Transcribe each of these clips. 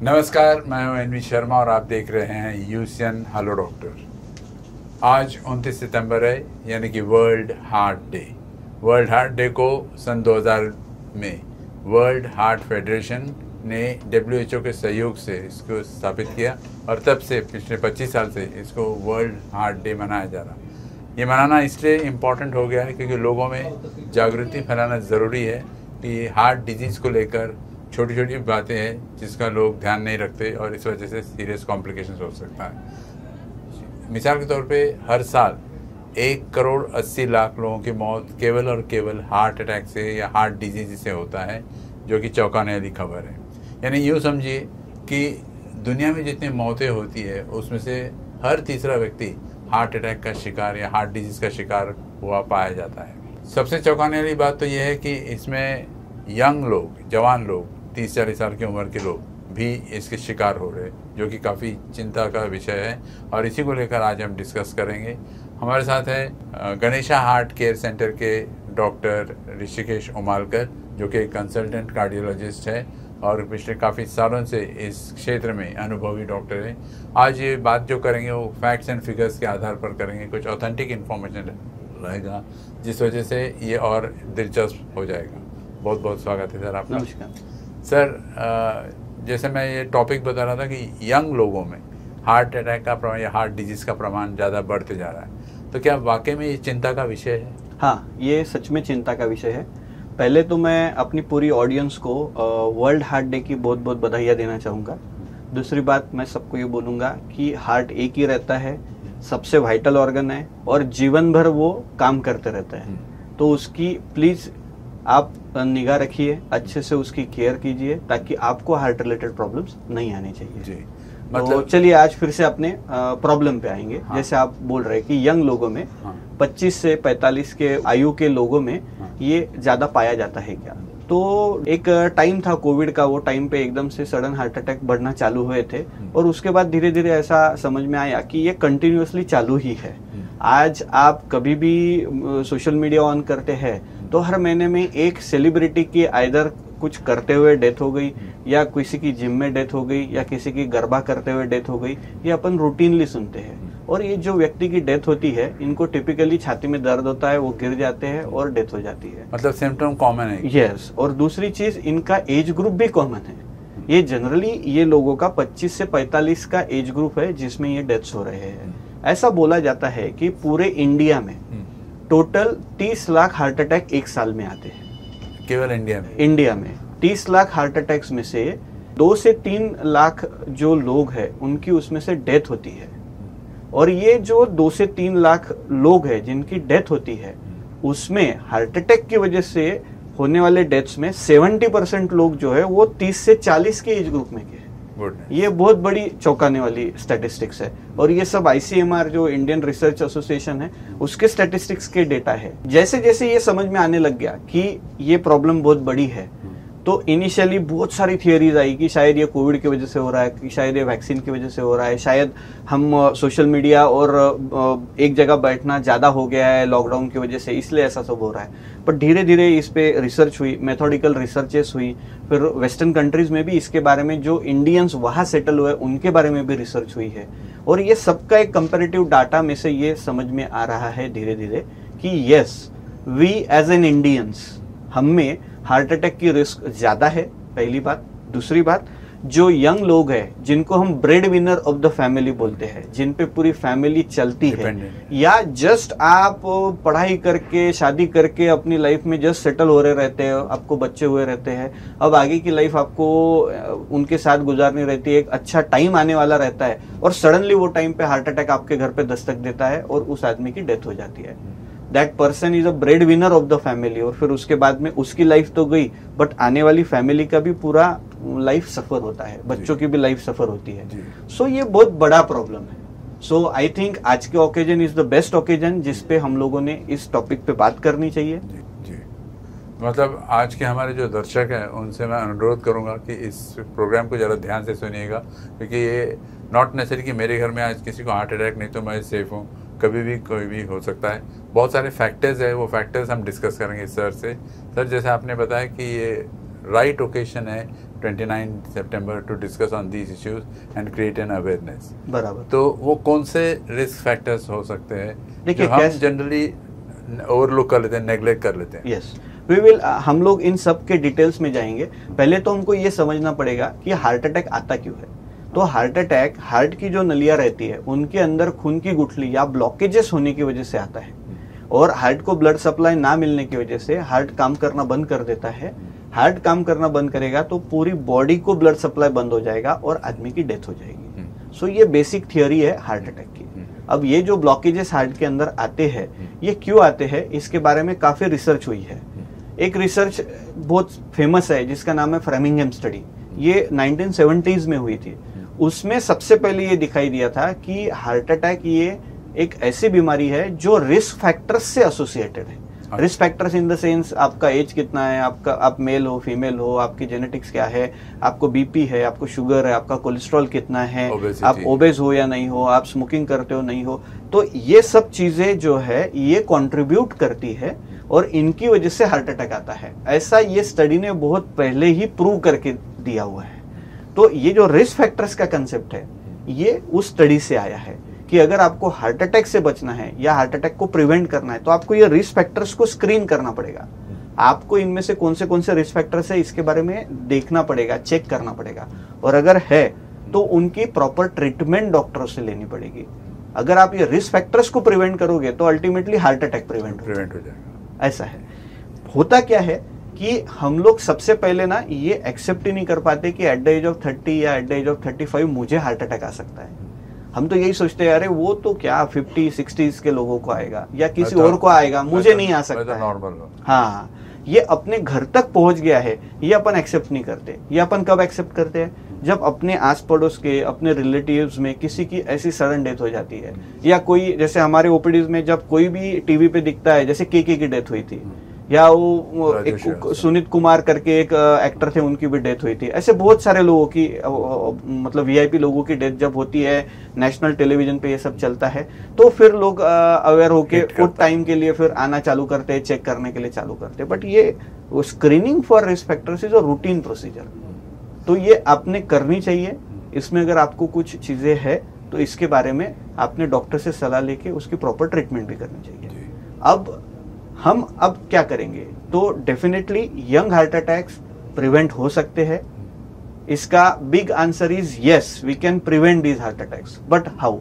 नमस्कार, मैं हूं एनवी शर्मा और आप देख रहे हैं यूसियन हेलो डॉक्टर। आज 29 सितंबर है, यानी कि world heart day. World heart day को सन 2000 में वर्ल्ड हार्ट फेडरेशन ने WHO के सहयोग से इसको स्थापित किया और तब से पिछले 25 साल से इसको वर्ल्ड हार्ट डे मनाया जा रहा। ये मनाना इसलिए इम्पॉर्टेंट हो गया है क्योंकि लोगों में जागृति फैलाना ज़रूरी है कि हार्ट डिजीज़ को लेकर छोटी छोटी बातें हैं जिसका लोग ध्यान नहीं रखते और इस वजह से सीरियस कॉम्प्लिकेशंस हो सकता है। मिसाल के तौर पे हर साल 1,80,00,000 लोगों की मौत केवल और केवल हार्ट अटैक से या हार्ट डिजीज से होता है, जो कि चौंकाने वाली खबर है। यानी यूँ समझिए कि दुनिया में जितनी मौतें होती है उसमें से हर तीसरा व्यक्ति हार्ट अटैक का शिकार या हार्ट डिजीज़ का शिकार हुआ पाया जाता है। सबसे चौंकाने वाली बात तो यह है कि इसमें यंग लोग, जवान लोग, 30-40 साल की उम्र के लोग भी इसके शिकार हो रहे, जो कि काफ़ी चिंता का विषय है और इसी को लेकर आज हम डिस्कस करेंगे। हमारे साथ है गणेशा हार्ट केयर सेंटर के डॉक्टर ऋषिकेश उमालकर, जो कि कंसल्टेंट कार्डियोलॉजिस्ट है और पिछले काफ़ी सालों से इस क्षेत्र में अनुभवी डॉक्टर है। आज ये बात जो करेंगे वो फैक्ट्स एंड फिगर्स के आधार पर करेंगे, कुछ ऑथेंटिक इन्फॉर्मेशन रहेगा जिस वजह से ये और दिलचस्प हो जाएगा। बहुत बहुत स्वागत है सर आपका। नमस्कार सर, जैसे मैं ये टॉपिक बता रहा था कि यंग लोगों में हार्ट अटैक का प्रमाण या हार्ट डिजीज़ का प्रमाण ज़्यादा बढ़ते जा रहा है, तो क्या वाकई में ये चिंता का विषय है? हाँ, ये सच में चिंता का विषय है। पहले तो मैं अपनी पूरी ऑडियंस को वर्ल्ड हार्ट डे की बहुत बहुत बधाइयाँ देना चाहूँगा। दूसरी बात, मैं सबको ये बोलूँगा कि हार्ट एक ही रहता है, सबसे वाइटल ऑर्गन है और जीवन भर वो काम करते रहता है। तो उसकी प्लीज़ आप निगाह रखिए, अच्छे से उसकी केयर कीजिए ताकि आपको हार्ट रिलेटेड प्रॉब्लम्स नहीं आनी चाहिए जी। मतलब तो चलिए आज फिर से अपने प्रॉब्लम पे आएंगे। हाँ। जैसे आप बोल रहे हैं कि यंग लोगों में, हाँ, 25 से 45 के आयु के लोगों में, हाँ, ये ज्यादा पाया जाता है क्या? तो एक टाइम था कोविड का, वो टाइम पे एकदम से सडन हार्ट अटैक बढ़ना चालू हुए थे और उसके बाद धीरे धीरे ऐसा समझ में आया कि ये कंटिन्यूअसली चालू ही है। आज आप कभी भी सोशल मीडिया ऑन करते हैं तो हर महीने में एक सेलिब्रिटी की आइदर कुछ करते हुए डेथ हो गई, या किसी की जिम में डेथ हो गई, या किसी की गरबा करते हुए डेथ हो गई, ये अपन रूटीनली सुनते हैं। और ये जो व्यक्ति की डेथ होती है, इनको टिपिकली छाती में दर्द होता है, वो गिर जाते हैं और डेथ हो जाती है। मतलब सिम्टम कॉमन है। यस, और दूसरी चीज, इनका एज ग्रुप भी कॉमन है। ये जनरली ये लोगों का 25 से 45 का एज ग्रुप है जिसमें ये डेथ्स हो रहे हैं। ऐसा बोला जाता है कि पूरे इंडिया में टोटल 30 लाख हार्ट अटैक एक साल में आते हैं। केवल इंडिया में? इंडिया में 30 लाख हार्ट अटैक्स में से 2 से 3 लाख जो लोग हैं उनकी उसमें से डेथ होती है। और ये जो 2 से 3 लाख लोग हैं जिनकी डेथ होती है, उसमें हार्ट अटैक की वजह से होने वाले डेथ्स में 70% लोग जो है वो 30 से 40 के एज ग्रुप में के। ये बहुत बड़ी चौंकाने वाली स्टैटिस्टिक्स है और ये सब ICMR जो इंडियन रिसर्च एसोसिएशन है उसके स्टैटिस्टिक्स के डेटा है। जैसे जैसे ये समझ में आने लग गया कि ये प्रॉब्लम बहुत बड़ी है, तो इनिशियली बहुत सारी थियरीज आई कि शायद ये कोविड की वजह से हो रहा है, कि शायद ये वैक्सीन की वजह से हो रहा है, शायद हम सोशल मीडिया और एक जगह बैठना ज़्यादा हो गया है लॉकडाउन की वजह से, इसलिए ऐसा सब हो रहा है। पर धीरे धीरे इस पे रिसर्च हुई, मेथोडिकल रिसर्चेस हुई, फिर वेस्टर्न कंट्रीज में भी इसके बारे में जो इंडियंस वहाँ सेटल हुए उनके बारे में भी रिसर्च हुई है। और ये सबका एक कंपेरेटिव डाटा में से ये समझ में आ रहा है धीरे धीरे कि yes, we as an Indians, हम में हार्ट अटैक की रिस्क ज्यादा है, पहली बात। दूसरी बात, जो यंग लोग हैं जिनको हम bread winner of the family बोलते हैं, जिन पे पूरी फैमिली चलती है, या जस्ट आप पढ़ाई करके शादी करके अपनी लाइफ में जस्ट सेटल हो रहे रहते हो, आपको बच्चे हुए रहते हैं, अब आगे की लाइफ आपको उनके साथ गुजारनी रहती है, एक अच्छा टाइम आने वाला रहता है और सडनली वो टाइम पे हार्ट अटैक आपके घर पे दस्तक देता है और उस आदमी की डेथ हो जाती है। That person is a bread winner of the family. और फिर उसके बाद में उसकी लाइफ तो गई, बट आने वाली फैमिली का भी पूरा लाइफ सफर होता है, बच्चों की भी लाइफ सफर होती है। सो ये बहुत बड़ा प्रॉब्लम है। सो आई थिंक आज के occasion is the best occasion जिसपे हम लोगों ने इस टॉपिक पे बात करनी चाहिए। जी। मतलब आज के हमारे जो दर्शक हैं उनसे मैं अनुरोध करूंगा कि इस प्रोग्राम को ज़रा ध्यान से सुनिएगा, क्योंकि ये नॉट नेसेसरी कि मेरे घर में आज किसी को हार्ट अटैक नहीं तो मैं सेफ हूँ, कभी भी कोई भी हो सकता है। बहुत सारे फैक्टर्स है, वो फैक्टर्स हम डिस्कस करेंगे सर से। सर, जैसे आपने बताया कि ये राइट ओकेशन है 29 सितंबर to discuss on these issues and create an awareness. बराबर। तो वो कौन से रिस्क फैक्टर्स हो सकते हैं देखिए, जो हम जनरली ओवरलुक कर लेते हैं, नेग्लेक्ट कर लेते हैं? यस, वी विल, हम लोग इन सब के डिटेल्स में जाएंगे। पहले तो हमको ये समझना पड़ेगा कि हार्ट अटैक आता क्यों है। तो हार्ट अटैक, हार्ट की जो नलियां रहती है उनके अंदर खून की गुठली या ब्लॉकेजेस होने की वजह से आता है, और हार्ट को ब्लड सप्लाई ना मिलने की वजह से हार्ट काम करना बंद कर देता है। हार्ट काम करना बंद करेगा तो पूरी बॉडी को ब्लड सप्लाई बंद हो जाएगा और आदमी की डेथ हो जाएगी। सो ये बेसिक थियोरी है हार्ट अटैक की। अब ये जो ब्लॉकेजेस हार्ट के अंदर आते हैं, ये क्यों आते हैं, इसके बारे में काफी रिसर्च हुई है। एक रिसर्च बहुत फेमस है जिसका नाम है फ्रेमिंघम स्टडी। ये 1970s में हुई थी। उसमें सबसे पहले ये दिखाई दिया था कि हार्ट अटैक ये एक ऐसी बीमारी है जो रिस्क फैक्टर्स से एसोसिएटेड है। Risk factors in the sense आपका एज कितना है, आपका, आप मेल हो फीमेल हो, आपकी जेनेटिक्स क्या है, आपको बीपी है, आपको शुगर है, आपका कोलेस्ट्रॉल कितना है, आप ओबेज हो या नहीं हो, आप स्मोकिंग करते हो नहीं हो। तो ये सब चीजें जो है ये कंट्रीब्यूट करती है और इनकी वजह से हार्ट अटैक आता है। ऐसा ये स्टडी ने बहुत पहले ही प्रूव करके दिया हुआ है। तो ये जो रिस्क फैक्टर्स का कंसेप्ट है ये उस स्टडी से आया है कि अगर आपको हार्ट अटैक से बचना है या हार्ट अटैक को प्रिवेंट करना है तो आपको ये रिस्क फैक्टर्स को स्क्रीन करना पड़ेगा। आपको इनमें से कौन से रिस्क फैक्टर्स है इसके बारे में देखना पड़ेगा, चेक करना पड़ेगा, और अगर है तो उनकी प्रॉपर ट्रीटमेंट डॉक्टरों से लेनी पड़ेगी। अगर आप ये रिस्क फैक्टर्स को प्रिवेंट करोगे तो अल्टीमेटली हार्ट अटैक प्रिवेंट हो जाएगा। ऐसा है। होता क्या है कि हम लोग सबसे पहले ना ये एक्सेप्ट ही नहीं कर पाते कि एट द एज ऑफ 30 या एट द एज ऑफ 35 मुझे हार्ट अटैक आ सकता है। हम तो यही सोचते हैं अरे वो तो क्या 50-60s के लोगों को आएगा या किसी और को आएगा, मुझे नहीं आ सकता है। हाँ, ये अपने घर तक पहुंच गया है, ये अपन एक्सेप्ट नहीं करते। ये अपन कब एक्सेप्ट करते हैं? जब अपने आस पड़ोस के, अपने रिलेटिव्स में किसी की ऐसी सडन डेथ हो जाती है, या कोई, जैसे हमारे ओपीडीज में जब कोई भी टीवी पे दिखता है, जैसे केके की डेथ हुई थी, या वो एक सुनीत कुमार करके एक एक्टर थे, उनकी भी डेथ हुई थी। ऐसे बहुत सारे लोगों की, मतलब वीआईपी लोगों की डेथ जब होती है, नेशनल टेलीविजन पे ये सब चलता है, तो फिर लोग अवेयर होके उस टाइम के लिए फिर आना चालू करते हैं, चेक करने के लिए चालू करते हैं। बट ये screening for risk factors is a routine procedure, तो ये आपने करनी चाहिए। इसमें अगर आपको कुछ चीजें है तो इसके बारे में आपने डॉक्टर से सलाह लेके उसकी प्रॉपर ट्रीटमेंट भी करनी चाहिए। अब हम क्या करेंगे? तो definitely young heart attacks prevent हो सकते हैं। इसका big answer is yes, we can prevent these heart attacks, but how,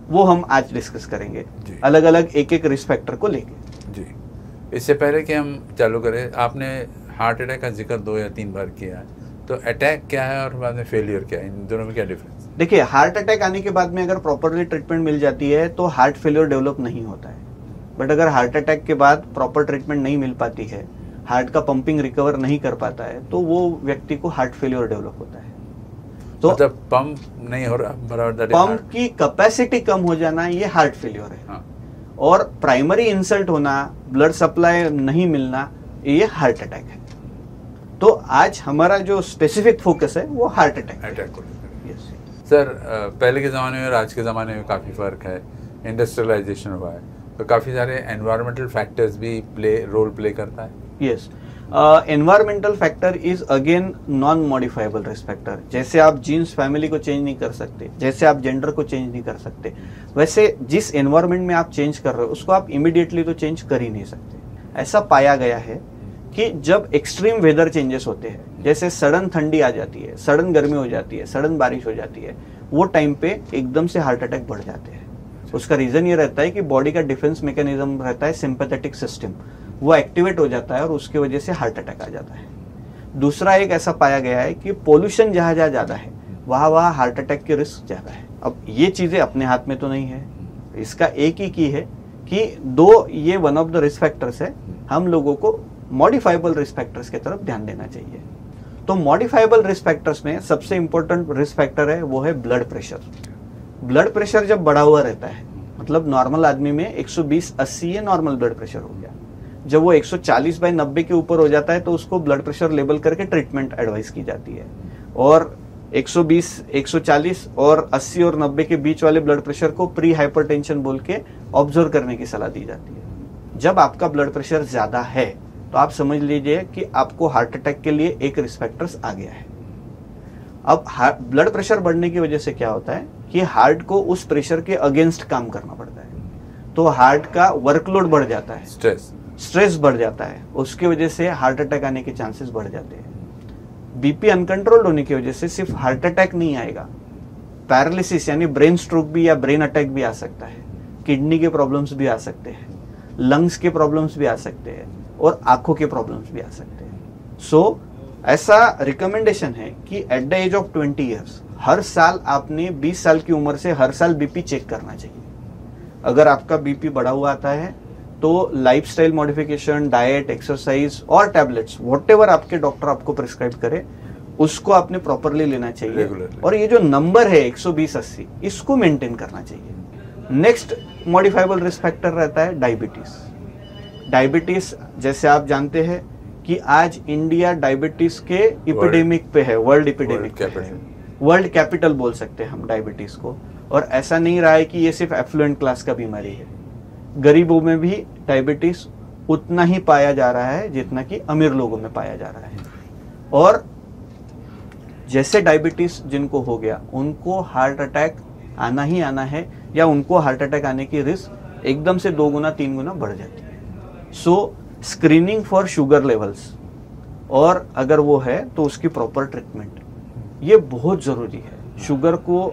वो हम आज डिस्कस करेंगे अलग अलग एक रिस्क फैक्टर को लेके। जी, इससे पहले कि हम चालू करें, आपने हार्ट अटैक का जिक्र 2 या 3 बार किया है, तो अटैक क्या है और बाद में फेलियर क्या है, इन दोनों में क्या डिफरेंस? देखिए, हार्ट अटैक आने के बाद में अगर प्रॉपरली ट्रीटमेंट मिल जाती है तो हार्ट फेलियर डेवलप नहीं होता है। बट अगर हार्ट अटैक के बाद प्रॉपर ट्रीटमेंट नहीं मिल पाती है, हार्ट का पंपिंग रिकवर नहीं कर पाता है, तो वो व्यक्ति को हार्ट फेलियर डेवलप होता है। तो मतलब पंप नहीं हो रहा बराबर, पंप की कैपेसिटी कम हो जाना, ये हार्ट फेलियर है। हाँ। और प्राइमरी इंसल्ट होना, ब्लड सप्लाई नहीं मिलना, ये हार्ट अटैक है। तो आज हमारा जो स्पेसिफिक फोकस है वो हार्ट अटैक को लेकर। यस सर, पहले के ज़माने में और आज के ज़माने में काफ़ी फ़र्क है। इंडस्ट्रियलाइजेशन हुआ है तो काफ़ी सारे एनवायरमेंटल फैक्टर्स भी रोल प्ले करता है। Yes, environmental factor is again non modifiable risk factor. जैसे आप जीन्स फैमिली को चेंज नहीं कर सकते, जैसे आप जेंडर को चेंज नहीं कर सकते, वैसे जिस एनवायरमेंट में आप चेंज कर रहे हो उसको आप इमीडिएटली तो चेंज कर ही नहीं सकते। ऐसा पाया गया है कि जब एक्सट्रीम वेदर चेंजेस होते हैं, जैसे सडन ठंडी आ जाती है, सडन गर्मी हो जाती है, सडन बारिश हो जाती है, वो टाइम पे एकदम से हार्ट अटैक बढ़ जाते हैं। उसका रीजन ये रहता है कि बॉडी का डिफेंस मैकेनिज्म रहता है सिंपैथेटिक सिस्टम, वो एक्टिवेट हो जाता है और उसकी वजह से हार्ट अटैक आ जाता है। दूसरा एक ऐसा पाया गया है कि पोल्यूशन जहां जहां ज्यादा है वहां हार्ट अटैक की रिस्क ज्यादा है। अब ये चीजें अपने हाथ में तो नहीं है, इसका एक ही की है कि दो ये one of the risk factors है, हम लोगों को मॉडिफाइबल रिस्क फैक्टर्स की तरफ ध्यान देना चाहिए। तो मॉडिफाइबल रिस्क फैक्टर्स में सबसे इंपॉर्टेंट रिस्क फैक्टर है वो है ब्लड प्रेशर। ब्लड प्रेशर जब बढ़ा हुआ रहता है, मतलब नॉर्मल आदमी में 120/80 ये नॉर्मल ब्लड प्रेशर हो गया, जब वो 140/90 के ऊपर हो जाता है तो उसको ब्लड प्रेशर लेवल करके ट्रीटमेंट एडवाइस की जाती है। और 120, 140 और 80 और 90 के बीच वाले ब्लड प्रेशर को प्री हाइपरटेंशन बोल के ऑब्जर्व करने की सलाह दी जाती है। जब आपका ब्लड प्रेशर ज्यादा है तो तो आप समझ लीजिए कि आपको हार्ट अटैक के लिए एक रिस्क फैक्टर्स आ गया है। अब ब्लड प्रेशर बढ़ने की वजह से क्या होता है कि हार्ट को उस प्रेशर के अगेंस्ट काम करना पड़ता है, तो हार्ट का वर्कलोड बढ़ जाता है, स्ट्रेस बढ़ जाता है, उसकी वजह से हार्ट अटैक आने के चांसेस बढ़ जाते हैं। बीपी अनकंट्रोल्ड होने की वजह से सिर्फ हार्ट अटैक नहीं आएगा, पैरालिसिस यानी ब्रेन स्ट्रोक भी या ब्रेन अटैक भी आ सकता है, किडनी के प्रॉब्लम्स भी आ सकते हैं, लंग्स के प्रॉब्लम्स भी आ सकते हैं और आंखों के प्रॉब्लम्स भी आ सकते हैं। सो ऐसा रिकमेंडेशन है कि at the age of 20 years हर साल आपने 20 साल की उम्र से हर साल बीपी चेक करना चाहिए। अगर आपका बीपी बढ़ा हुआ आता है तो लाइफस्टाइल मॉडिफिकेशन, डाइट, एक्सरसाइज और टैबलेट्स व्हाटएवर आपके डॉक्टर आपको प्रिस्क्राइब करे उसको आपने प्रॉपरली लेना चाहिए रेगुलरली। और ये जो नंबर है 120-80 इसको मेंटेन करना चाहिए। नेक्स्ट मॉडिफाइबल रिस्क फैक्टर रहता है डायबिटीज। डायबिटीज जैसे आप जानते हैं कि आज इंडिया डायबिटीज के एपिडेमिक पे है, वर्ल्ड एपिडेमिक पे है, वर्ल्ड कैपिटल बोल सकते हैं हम डायबिटीज को। और ऐसा नहीं रहा है कि ये सिर्फ एफ्लुएंट क्लास का बीमारी है, गरीबों में भी डायबिटीज उतना ही पाया जा रहा है जितना कि अमीर लोगों में पाया जा रहा है। और जैसे डायबिटीज जिनको हो गया उनको हार्ट अटैक आना ही आना है, या उनको हार्ट अटैक आने की रिस्क एकदम से 2 गुना 3 गुना बढ़ जाती है। सो स्क्रीनिंग फॉर शुगर लेवल्स, और अगर वो है तो उसकी प्रॉपर ट्रीटमेंट, ये बहुत जरूरी है।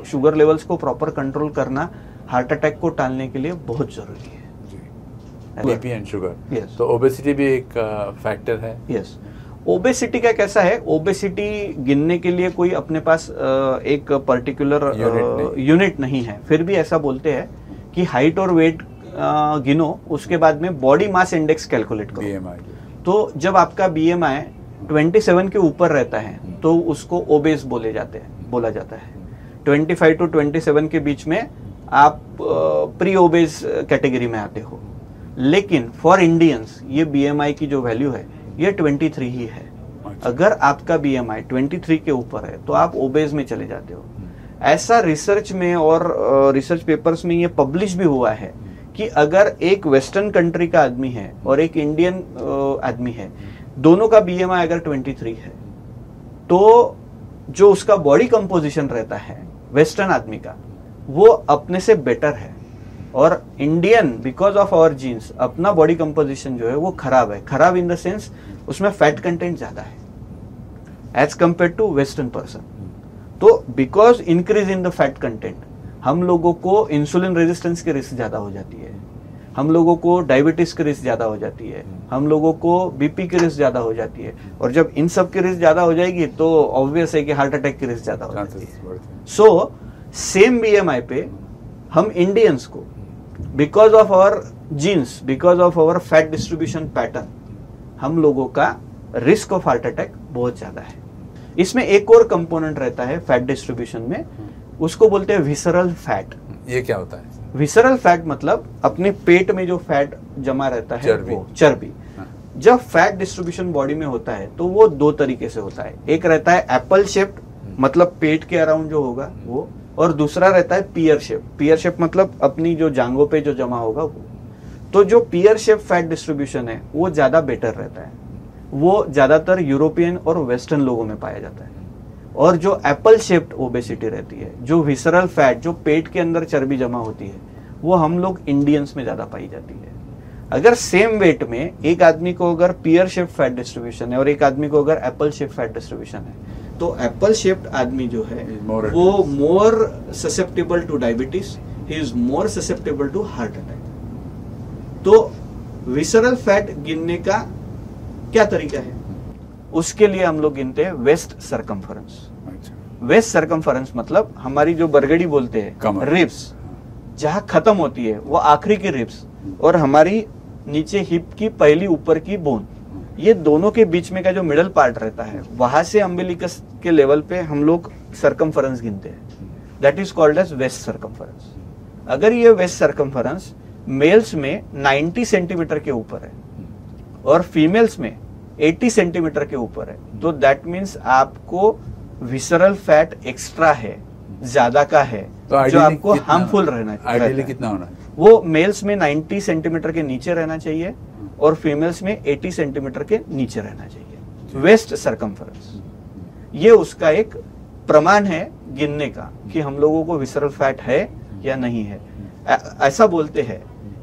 शुगर लेवल्स को प्रॉपर कंट्रोल करना हार्ट अटैक को टालने के लिए बहुत जरूरी है। BP and sugar, Yes. तो ओबेसिटी भी एक फैक्टर है। यस, ओबेसिटी का कैसा है, ओबेसिटी गिनने के लिए कोई अपने पास एक पर्टिकुलर यूनिट नहीं है, फिर भी ऐसा बोलते हैं कि हाइट और वेट गिनो, उसके बाद में बॉडी मास इंडेक्स कैलकुलेट करो। BMI। तो जब आपका BMI 27 के ऊपर रहता है तो उसको ओबेस बोला जाता है। 25 to 27 के बीच में आप प्री ओबेस कैटेगरी में आते हो। लेकिन फॉर इंडियंस ये BMI की जो वैल्यू है ये 23 ही है। अगर आपका BMI 23 के ऊपर है तो आप ओबेस में चले जाते हो। ऐसा रिसर्च में और रिसर्च पेपर्स में ये पब्लिश भी हुआ है कि अगर एक वेस्टर्न कंट्री का आदमी है और एक इंडियन आदमी है, दोनों का BMI अगर 23 है तो जो उसका बॉडी कंपोजिशन रहता है वेस्टर्न आदमी का वो अपने से बेटर है, और Indian because of our genes अपना बॉडी कंपोजिशन जो है वो खराब है। खराब इन द सेंस उसमें फैट कंटेंट ज्यादा है as compare to western person. तो because increase in the fat content हम लोगों को इंसुलिन रेजिस्टेंस की रिस्क ज्यादा हो जाती है, हम लोगों को डायबिटीज की रिस्क ज्यादा हो जाती है, हम लोगों को बीपी की रिस्क ज्यादा हो जाती है, और जब इन सब की रिस्क ज्यादा हो जाएगी तो ऑब्वियस है कि हार्ट अटैक की रिस्क ज्यादा हो जाती है। सो सेम BMI पे हम इंडियंस को because of our genes, because of our fat distribution pattern, हम लोगों का रिस्क ऑफ हार्ट अटैक बहुत ज्यादा है। इसमें एक और कंपोनेंट रहता है फैट डिस्ट्रीब्यूशन में, उसको बोलते हैं विसरल फैट। ये क्या होता है? विसरल फैट मतलब अपने पेट में जो फैट जमा रहता है वो चर्बी। जब फैट डिस्ट्रीब्यूशन बॉडी में होता है तो वो 2 तरीके से होता है। एक रहता है एप्पल शेप्ड, मतलब पेट के अराउंड जो होगा वो, और दूसरा रहता है पियर शेप। पियर शेप मतलब अपनी जो जांघों पे जो जमा होगा वो। तो जो पियर शेप फैट डिस्ट्रीब्यूशन है वो ज्यादा बेटर रहता है, वो ज्यादातर यूरोपियन और वेस्टर्न लोगों में पाया जाता है। और जो एप्पल शेप्ड ओबेसिटी रहती है, जो विसरल फैट, जो पेट के अंदर चर्बी जमा होती है, वो हम लोग इंडियंस में ज्यादा पाई जाती है। अगर सेम वेट में एक आदमी को अगर पियर शेप फैट डिस्ट्रीब्यूशन है और एक आदमी को अगर एप्पल शेप फैट डिस्ट्रीब्यूशन है, तो एप्पल शेप्ड आदमी जो है वो more susceptible to diabetes, he is more susceptible to heart attack. तो विसरल फैट गिनने का क्या तरीका है? उसके लिए हम लोग गिनते हैं वेस्ट सरकमफरेंस। वेस्ट सरकमफरेंस मतलब हमारी जो बरगड़ी बोलते हैं, रिब्स जहां खत्म होती है वो आखिरी की रिब्स, और हमारी नीचे हिप की पहली ऊपर की बोन, ये दोनों के बीच में का जो मिडल पार्ट रहता है, वहां से अम्बिलिकस के लेवल पे हम लोग सरकमफरेंस गिनते हैं। That is called as waist circumference. अगर ये वेस्ट सरकमफरेंस मेल्स में 90 सेंटीमीटर के ऊपर है और फीमेल्स में 80 सेंटीमीटर के ऊपर है, तो दैट मीन्स आपको विसरल फैट एक्स्ट्रा है, ज्यादा का है, तो जो आपको हार्मफुल रहना चाहिए। आइडियली कितना होना है? वो मेल्स में 90 सेंटीमीटर के नीचे रहना चाहिए और फीमेल्स में 80 सेंटीमीटर के नीचे रहना चाहिए वेस्ट सरकमफरेंस। ये उसका एक प्रमाण है गिनने का कि हम लोगों को विसरल फैट है या नहीं है। ऐसा बोलते हैं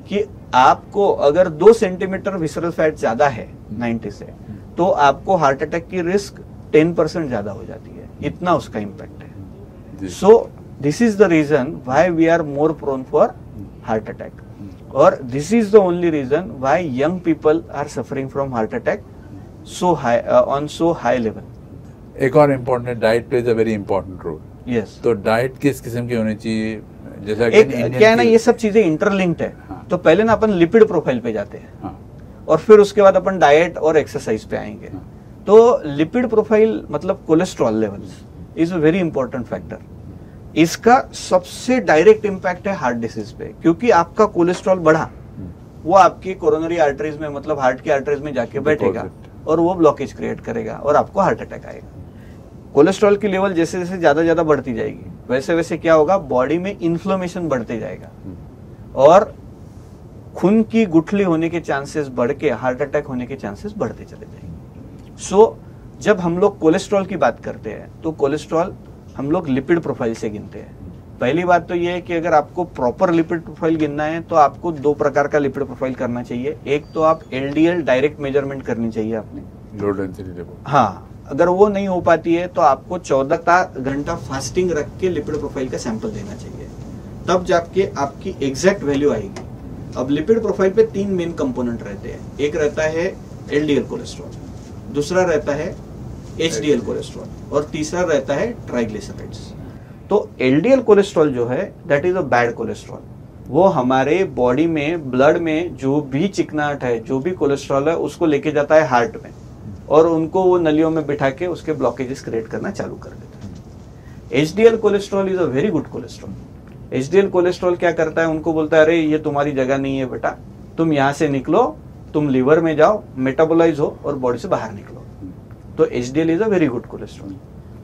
कि आपको अगर 2 सेंटीमीटर विसरल फैट ज्यादा है 90 से, तो आपको हार्ट अटैक की रिस्क 10% ज्यादा हो जाती है, इतना उसका इम्पैक्ट है। So this is the reason why we are more prone for heart attack, और this is the only reason why young people are suffering from heart attack so high on so high level. एक और important, diet plays a very important role. Yes, तो diet किस किस्म की होनी चाहिए? जैसा एक क्या है ना, ये सब चीजें इंटरलिंक्ड है। हाँ। तो पहले ना अपन लिपिड प्रोफाइल पे जाते हैं, हाँ। और फिर उसके बाद अपन डाइट और एक्सरसाइज पे आएंगे। हाँ। तो लिपिड प्रोफाइल मतलब cholesterol levels is a very important factor. इसका सबसे डायरेक्ट इम्पैक्ट है हार्ट डिसीज पे, क्योंकि आपका कोलेस्ट्रॉल बढ़ा, वो आपकी कोरोनरी आर्टरीज में मतलब हार्ट की आर्टरीज में जाके बैठेगा और वो ब्लॉकेज क्रिएट करेगा और आपको हार्ट अटैक आएगा। कोलेस्ट्रॉल की लेवल जैसे जैसे ज्यादा बढ़ती जाएगी, वैसे वैसे क्या होगा, बॉडी में इन्फ्लेमेशन बढ़ते जाएगा और खून की गुठली होने के चांसेस बढ़ के हार्ट अटैक होने के चांसेस बढ़ते चले जाएंगे। सो जब हम लोग कोलेस्ट्रॉल की बात करते हैं तो कोलेस्ट्रॉल हम लोग लिपिड प्रोफाइल से गिनते हैं। पहली बात तो ये है कि अगर आपको प्रॉपर लिपिड प्रोफाइल गिनना है तो आपको 2 प्रकार का लिपिड प्रोफाइल करना चाहिए। एक तो आप LDL डायरेक्ट मेजरमेंट करनी चाहिए आपने, लो डेंसिटी रिपोर्ट। हाँ, अगर वो नहीं हो पाती है तो आपको 14 घंटा फास्टिंग रख के लिपिड प्रोफाइल का सैंपल देना चाहिए, तब जाके आपकी एग्जैक्ट वैल्यू आएगी। अब लिपिड प्रोफाइल पे 3 मेन कंपोनेंट रहते हैं। एक रहता है LDL कोलेस्ट्रॉल, दूसरा रहता है HDL कोलेस्ट्रॉल और तीसरा रहता है ट्राइग्लिसराइड्स। तो LDL कोलेस्ट्रॉल जो है that is a bad cholesterol. वो हमारे बॉडी में ब्लड में जो भी चिकनाहट है, जो भी कोलेस्ट्रॉल है, उसको लेके जाता है हार्ट में और उनको वो नलियों में बिठा के उसके ब्लॉकेजेस क्रिएट करना चालू कर देता है। HDL cholesterol is a very good cholesterol. HDL cholesterol क्या करता है, उनको बोलता है अरे ये तुम्हारी जगह नहीं है बेटा, तुम यहाँ से निकलो, तुम लिवर में जाओ, मेटाबोलाइज हो और बॉडी से बाहर निकलो। तो HDL is a very good cholesterol.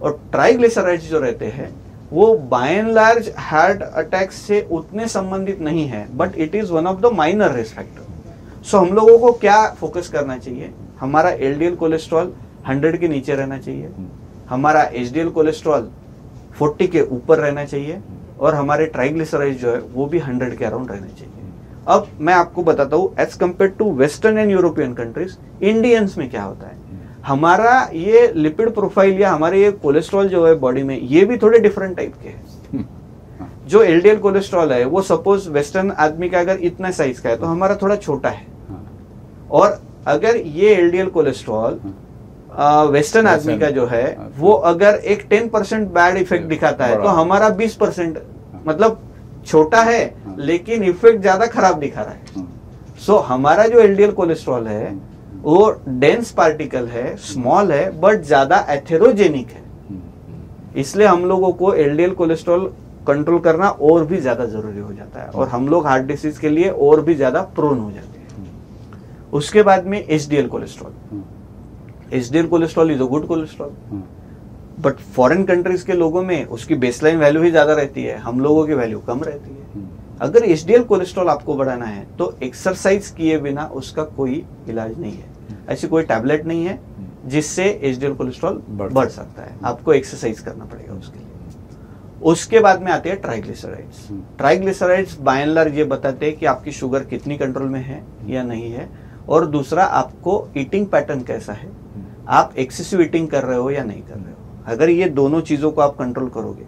और ट्राइग्लिसराइड्स जो रहते हैं वो by and large heart attack से उतने संबंधित नहीं है, but it is one of the minor risk factor. So हम लोगों को क्या फोकस करना चाहिए, हमारा LDL कोलेस्ट्रॉल 100 के नीचे रहना चाहिए, हमारा HDL कोलेस्ट्रॉल 40 के ऊपर रहना चाहिए और हमारे ट्राइग्लिसराइड जो है वो भी 100 के अराउंड रहना चाहिए। अब मैं आपको बताता हूँ as compare to western and European countries, Indians में क्या होता है। हमारा ये लिपिड प्रोफाइल या हमारे ये कोलेस्ट्रॉल जो है बॉडी में, ये भी थोड़े डिफरेंट टाइप के हैं। जो LDL कोलेस्ट्रॉल है वो सपोज वेस्टर्न आदमी का अगर इतना साइज का है तो हमारा थोड़ा छोटा है, और अगर ये LDL कोलेस्ट्रॉल वेस्टर्न आदमी का जो है वो अगर एक 10% बैड इफेक्ट दिखाता है तो हमारा 20%, मतलब छोटा है लेकिन इफेक्ट ज्यादा खराब दिखा रहा है। सो हमारा जो LDL कोलेस्ट्रॉल है वो डेंस पार्टिकल है, स्मॉल है, बट ज्यादा एथेरोजेनिक है। इसलिए हम लोगों को LDL कोलेस्ट्रॉल कंट्रोल करना और भी ज्यादा जरूरी हो जाता है और हम लोग हार्ट डिसीज के लिए और भी ज्यादा प्रोन हो जाते हैं। उसके बाद में HDL cholesterol. HDL cholesterol is a good cholesterol, but foreign countries के लोगों में उसकी बेसलाइन वैल्यू ही ज्यादा रहती है, हम लोगों की वैल्यू कम रहती है। अगर HDL कोलेस्ट्रॉल आपको बढ़ाना है तो एक्सरसाइज किए बिना उसका कोई इलाज नहीं है। ऐसी कोई टैबलेट नहीं है जिससे HDL कोलेस्ट्रॉल बढ़ सकता है, आपको एक्सरसाइज करना पड़ेगा उसके लिए। उसके बाद में आते हैं triglycerides. Triglycerides by and large ये बताते हैं कि आपकी शुगर कितनी कंट्रोल में है या नहीं है, और दूसरा आपको ईटिंग पैटर्न कैसा है, आप एक्सेसिव ईटिंग कर रहे हो या नहीं कर रहे हो। अगर ये दोनों चीजों को आप कंट्रोल करोगे,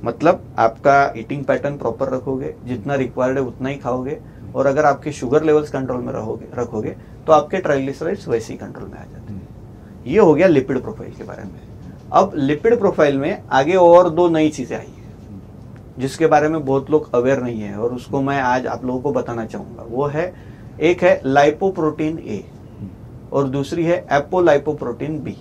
मतलब आपका ईटिंग पैटर्न प्रॉपर रखोगे, जितना रिक्वायर्ड है उतना ही खाओगे, और अगर आपके शुगर लेवल्स कंट्रोल में रखोगे तो आपके ट्राइग्लिसराइड्स वैसे ही कंट्रोल में आ जाते हैं। ये हो गया लिपिड प्रोफाइल के बारे में। अब लिपिड प्रोफाइल में आगे और 2 नई चीजें आई है जिसके बारे में बहुत लोग अवेयर नहीं है, और उसको मैं आज आप लोगों को बताना चाहूंगा। वो है, एक है लाइपोप्रोटीन A और दूसरी है एपोलाइपोप्रोटीन B।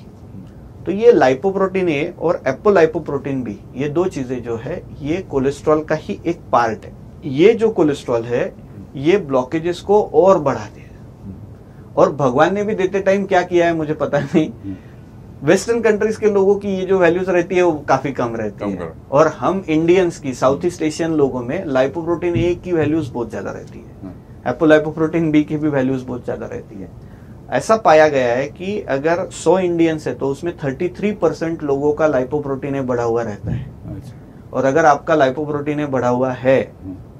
तो ये लाइपोप्रोटीन A और एपोलाइपोप्रोटीन B, ये 2 चीजें जो है ये कोलेस्ट्रॉल का ही एक पार्ट है। ये जो कोलेस्ट्रॉल है ये ब्लॉकेजेस को और बढ़ाते हैं, और भगवान ने भी देते टाइम क्या किया है मुझे पता नहीं, वेस्टर्न कंट्रीज के लोगों की ये जो वैल्यूज रहती है वो काफी कम रहती है, और हम इंडियंस की, साउथ ईस्ट एशियन लोगों में लाइपोप्रोटीन A की वैल्यूज बहुत ज्यादा रहती है। एपोलाइपोप्रोटीन बी की भी वैल्यूज बहुत ज्यादा रहती है। ऐसा पाया गया है कि अगर 100 इंडियंस है तो उसमें 33% लोगों का लाइपोप्रोटीन बढ़ा हुआ रहता है। अच्छा। और अगर आपका लाइपोप्रोटीन बढ़ा हुआ है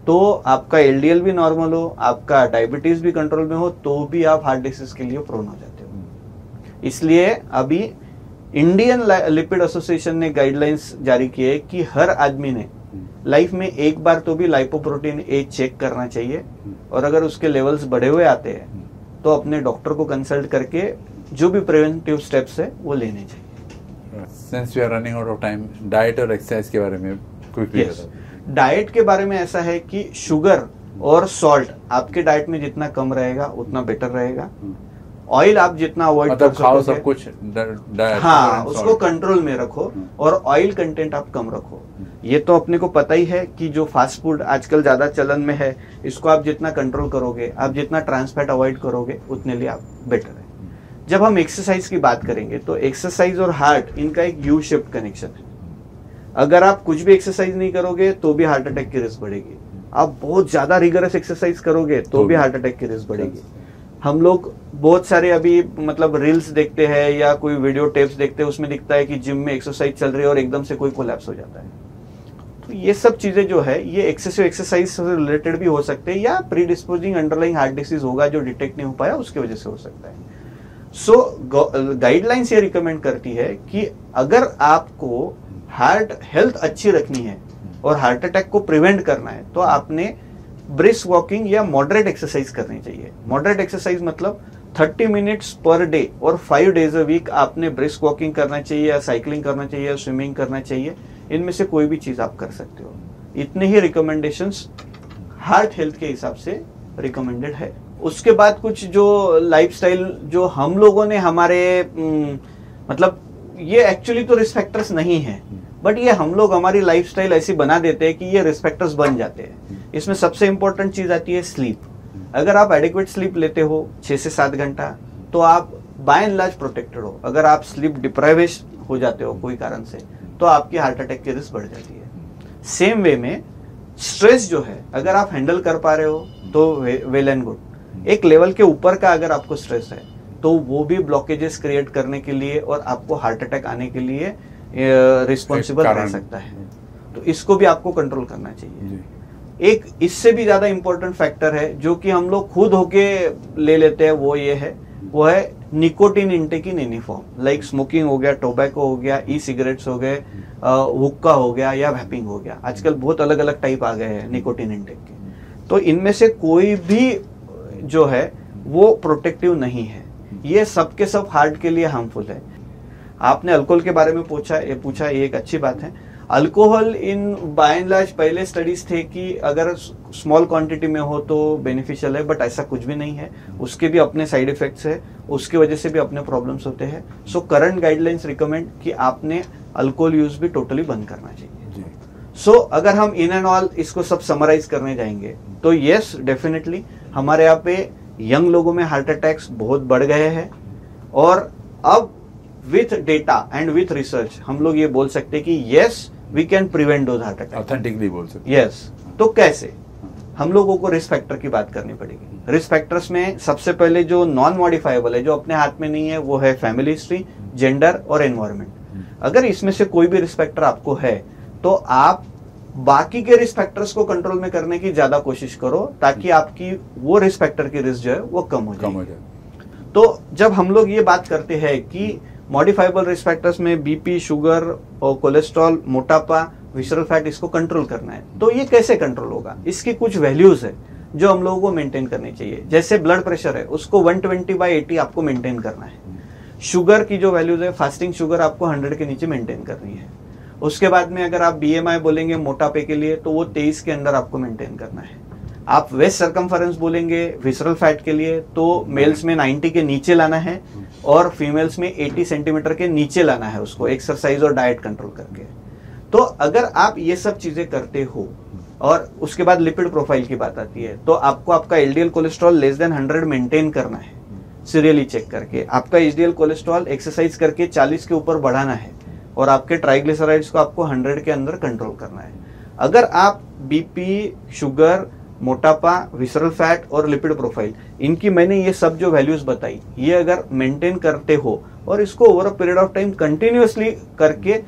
तो आपका एलडीएल भी नॉर्मल हो, आपका डायबिटीज भी कंट्रोल में हो, तो भी आप हार्ट डिसीज के लिए प्रोन हो जाते हो। इसलिए अभी इंडियन लिपिड एसोसिएशन ने गाइडलाइंस जारी की है कि हर आदमी ने लाइफ में एक बार तो भी लाइपोप्रोटीन ए चेक करना चाहिए, और अगर उसके लेवल्स बढ़े हुए आते हैं तो अपने डॉक्टर को कंसल्ट करके जो भी प्रिवेंटिव स्टेप्स है वो लेने चाहिए। Since we are running out of time, diet और एक्सरसाइज के बारे में क्विकली yes. डाइट के बारे में ऐसा है कि शुगर और सॉल्ट आपके डाइट में जितना कम रहेगा उतना बेटर रहेगा। ऑयल आप जितना अवॉइड कर खाओ सकोगे, सब कुछ हाँ, उसको कंट्रोल में रखो और ऑयल कंटेंट आप कम रखो। ये तो अपने को पता ही है कि जो फास्ट फूड आजकल ज्यादा चलन में है, इसको आप जितना कंट्रोल करोगे, आप जितना ट्रांस फैट अवॉइड करोगे, उतने लिए आप बेटर है। जब हम एक्सरसाइज की बात करेंगे तो एक्सरसाइज और हार्ट, इनका एक यू शेप्ड कनेक्शन है। अगर आप कुछ भी एक्सरसाइज नहीं करोगे तो भी हार्ट अटैक की रिस्क बढ़ेगी, आप बहुत ज्यादा रिगरस एक्सरसाइज करोगे तो भी हार्ट अटैक की रिस्क बढ़ेगी। हम लोग बहुत सारे अभी मतलब रील्स देखते हैं या कोई वीडियो टेप्स देखते हैं, उसमें दिखता है कि जिम में एक्सरसाइज चल रही है और एकदम से कोई कोलैप्स हो जाता है। तो ये सब चीजें जो है ये एक्सेसिव एक्सरसाइज से रिलेटेड भी हो सकते हैं, या प्रीडिस्पोजिंग अंडरलाइंग हार्ट डिसीज होगा जो डिटेक्ट नहीं हो पाया, उसकी वजह से हो सकता है। सो गाइडलाइंस ये रिकमेंड करती है कि अगर आपको हार्ट हेल्थ अच्छी रखनी है और हार्ट अटैक को प्रिवेंट करना है तो आपने ब्रिस्क वॉकिंग या मॉडरेट एक्सरसाइज करनी चाहिए। मॉडरेट एक्सरसाइज मतलब 30 मिनट्स पर डे और 5 डेज अ वीक आपने ब्रिस्क वॉकिंग करना चाहिए, या साइकिलिंग करना चाहिए, या स्विमिंग करना चाहिए। इनमें से कोई भी चीज आप कर सकते हो। इतने ही रिकमेंडेशंस हार्ट हेल्थ के हिसाब से रिकमेंडेड है। उसके बाद कुछ जो लाइफस्टाइल जो हम लोगों ने हमारे मतलब ये एक्चुअली तो रिस्क फैक्टर्स नहीं है, बट ये हम लोग हमारी लाइफस्टाइल ऐसी बना देते हैं कि ये रिस्क फैक्टर्स बन जाते हैं। इसमें सबसे इंपॉर्टेंट चीज आती है स्लीप। अगर आप एडिक्वेट स्लीप लेते हो 6 से 7 घंटा तो आप बाय एंड लार्ज प्रोटेक्टेड हो। अगर आप स्लीप डिप्राइवेशन हो जाते हो कोई कारण से तो आपकी हार्ट अटैक की रिस्क बढ़ जाती है। सेम वे में स्ट्रेस जो है अगर आप हैंडल कर पा रहे हो तो वेल एंड गुड। एक लेवल के ऊपर का अगर आपको स्ट्रेस है तो वो भी ब्लॉकेजेस क्रिएट करने के लिए और आपको हार्ट अटैक आने के लिए रिस्पॉन्सिबल रह सकता है। तो इसको भी आपको कंट्रोल करना चाहिए। एक इससे भी ज्यादा इंपॉर्टेंट फैक्टर है जो कि हम लोग खुद होके ले लेते हैं, वो है nicotine intake in any form, like smoking हो गया, टोबैको हो गया, ई सिगरेट्स हो गए, हुक्का हो गया या वैपिंग हो गया। आजकल बहुत अलग अलग टाइप आ गए हैं निकोटिन इंटेक के। तो इनमें से कोई भी जो है वो प्रोटेक्टिव नहीं है, ये सब के सब हार्ट के लिए हार्मफुल है। आपने अल्कोहल के बारे में पूछा, ये एक अच्छी बात है। Alcohol in by and large पहले स्टडीज थे कि अगर स्मॉल क्वांटिटी में हो तो बेनिफिशियल है, बट ऐसा कुछ भी नहीं है। उसके भी अपने साइड इफेक्ट्स है, उसकी वजह से भी अपने प्रॉब्लम्स होते हैं। सो करंट गाइडलाइंस रिकमेंड कि आपने अल्कोहल यूज भी टोटली बंद करना चाहिए। सो अगर हम इन एंड ऑल इसको सब समराइज करने जाएंगे तो यस डेफिनेटली हमारे यहाँ पे यंग लोगों में हार्ट अटैक्स बहुत बढ़ गए हैं, और अब with data and with research हम लोग ये बोल सकते हैं कि yes we can prevent those heart attack. Authentically बोल सकते। यस। तो कैसे? हम लोगों को रिस्क फैक्टर की बात करनी पड़ेगी। रिस्क फैक्टर्स में सबसे पहले जो नॉन मॉडिफाइबल है, जो अपने हाथ में नहीं है, वो है फैमिली हिस्ट्री, जेंडर और एनवायरमेंट। अगर इसमें से कोई भी रिस्क फैक्टर आपको है तो आप बाकी के रिस्क फैक्टर्स को कंट्रोल में करने की ज्यादा कोशिश करो ताकि आपकी वो रिस्क फैक्टर की रिस्क जो है वो कम हो जाए। तो जब हम लोग ये बात करते हैं कि मॉडिफाइबल रिस्क फैक्टर्स में बीपी, शुगर और कोलेस्ट्रॉल, मोटापा, विसरल फैट, इसको कंट्रोल करना है, तो ये कैसे कंट्रोल होगा? इसकी कुछ वैल्यूज है जो हम लोगों को मेंटेन करनी चाहिए। जैसे ब्लड प्रेशर है, उसको 120/80 आपको मेंटेन करना है। शुगर की जो वैल्यूज है, फास्टिंग शुगर आपको 100 के नीचे मेंटेन करनी है। उसके बाद में अगर आप BMI बोलेंगे मोटापे के लिए तो वो 23 के अंदर आपको मेंटेन करना है। आप वेस्ट सर्कमफरेंस बोलेंगे विसरल फैट के लिए तो मेल्स में 90 के नीचे लाना है और फीमेल्स में 80 सेंटीमीटर के नीचे लाना है उसको, एक्सरसाइज और डाइट कंट्रोल करके। तो अगर आप ये सब चीजें करते हो, और उसके बाद लिपिड प्रोफाइल की बात आती है, तो आपको आपका LDL cholesterol less than 100 maintain करना है, सीरियली चेक करके। आपका HDL कोलेस्ट्रॉल एक्सरसाइज करके 40 के ऊपर बढ़ाना है, और आपके ट्राइग्लिसराइड्स को आपको 100 के अंदर कंट्रोल करना है। अगर आप बीपी, शुगर, मोटापा, विसरल फैट और लिपिड प्रोफाइल, इनकी मैंने ये सब जो वैल्यूज बताई, ये अगर मेंटेन करते हो और इसको over a period of time continuously करके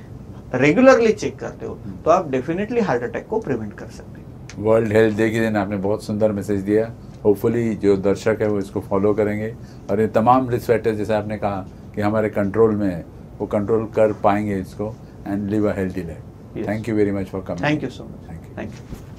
रेगुलरली चेक करते हो, तो आप डेफिनेटली हार्ट अटैक को प्रिवेंट कर सकते हैं। वर्ल्ड हेल्थ डे के दिन आपने बहुत सुंदर मैसेज दिया। होपफुली जो दर्शक है वो इसको फॉलो करेंगे और ये तमाम रिस्क फैक्टर्स जैसे आपने कहा कि हमारे कंट्रोल में है, वो कंट्रोल कर पाएंगे इसको and live a healthy life. Thank you very much for coming. Thank you so much. Thank you.